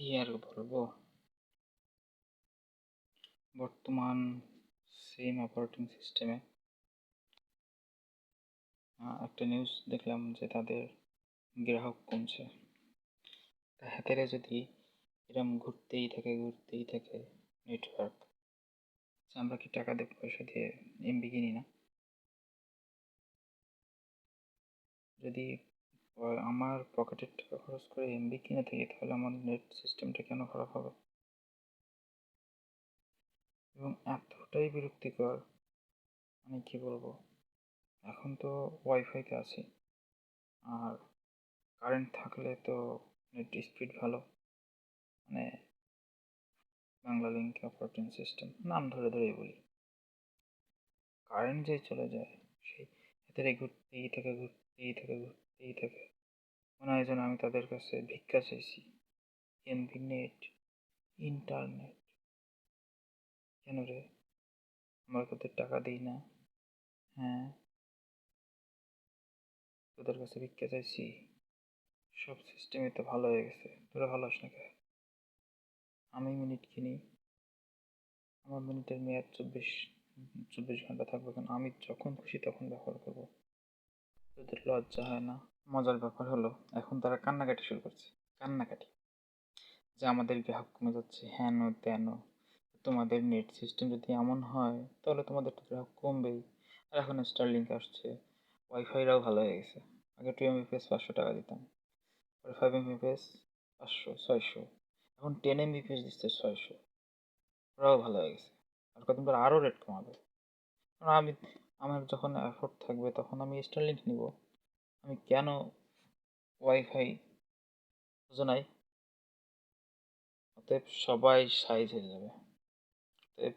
কি আর বলবো, বর্তমান সেম অপারেটিং সিস্টেমে একটা নিউজ দেখলাম যে তাদের গ্রাহক কমছে। তা হাতেরে যদি এরম ঘুরতেই থাকে নেটওয়ার্ক, আমরা কি টাকা দিয়ে পয়সা দিয়ে এমবি কিনি না? যদি আমার পকেটের টাকা খরচ করে এমবি কিনে থাকি, তাহলে আমার নেট সিস্টেমটা কেন খারাপ হবে? এবং এতটাই বিরক্তিকর, মানে কি বলবো, এখন তো ওয়াইফাইতে আছি, আর কারেন্ট থাকলে তো নেট স্পিড ভালো, মানে বাংলা লিঙ্ক অপারেটিং সিস্টেম নাম ধরে ধরেই বলি। কারেন্ট যে চলে যায়, সেই ভেতরে ঘুরতেই থাকে। মনে হয় যেন আমি তাদের কাছে ভিক্ষা চাইছি। এমবি নেট, ইন্টারনেট, কেন রে? আমরা তোদের টাকা দিই না? হ্যাঁ, তোদের কাছে ভিক্ষা চাইছি? সব সিস্টেমই তো ভালো হয়ে গেছে, তোরা ভালো আস না কে? আমি মিনিট কিনি, আমার মিনিটের মেয়াদ চব্বিশ চব্বিশ ঘন্টা থাকবে কেন? আমি যখন খুশি তখন ব্যবহার করবো। তোদের লজ্জা হয় না? মজার ব্যাপার হলো, এখন তারা কান্নাকাটি শুরু করছে। কান্নাকাটি যে আমাদের গ্রাহক কমে যাচ্ছে, হেন তেন। তোমাদের নেট সিস্টেম যদি এমন হয়, তাহলে তোমাদের তো গ্রাহক কমবেই। আর এখন স্টারলিংক আসছে, ওয়াইফাইরাও ভালো হয়ে গেছে। আগে 2 Mbps 500 টাকা দিতাম, পরে 5 Mbps 500 600, এখন 10 Mbps দিচ্ছে 600। ওরাও ভালো হয়ে গেছে, আর কদিন পর আরও রেট কমাবে। কারণ আমার যখন এফোর্ট থাকবে তখন আমি স্টারলিংক নিব। আমি কেন ওয়াইফাই? বুঝো নাই? অতএব সবাই সাইজ হয়ে যাবে। অতএব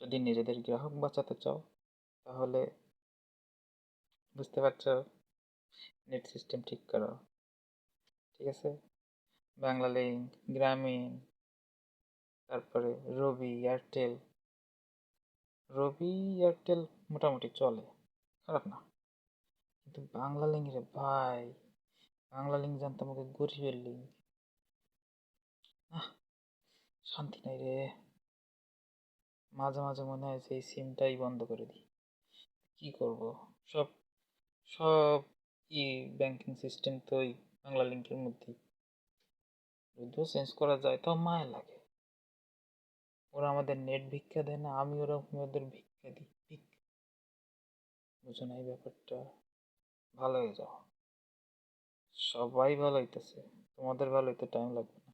যদি নিজেদের গ্রাহক বাঁচাতে চাও, তাহলে বুঝতে পারছো, নেট সিস্টেম ঠিক করো। ঠিক আছে? বাংলা লিঙ্ক, গ্রামীণ, তারপরে রবি এয়ারটেল মোটামুটি চলে, খারাপ না। কিন্তু বাংলা লিঙ্ক রে ভাই, বাংলা লিঙ্ক জানতাম ওকে গরিবের লিঙ্ক। শান্তি নাই রে। মাঝে মাঝে মনে হয় যে এই সিমটাই বন্ধ করে দিই। কি করব? সব সব ই ব্যাংকিং সিস্টেম তো ওই বাংলা লিঙ্কের মধ্যেই। যদিও চেঞ্জ করা যায়, তাও মায়া লাগে। ওরা আমাদের নেট ভিক্ষা দেয় না, আমি ওদের ভিক্ষা দিই। বুঝো না এই ব্যাপারটা? ভালো হয়ে যাও, সবাই ভালো হইতেছে, তোমাদের ভালো হইতে টাইম লাগবে না।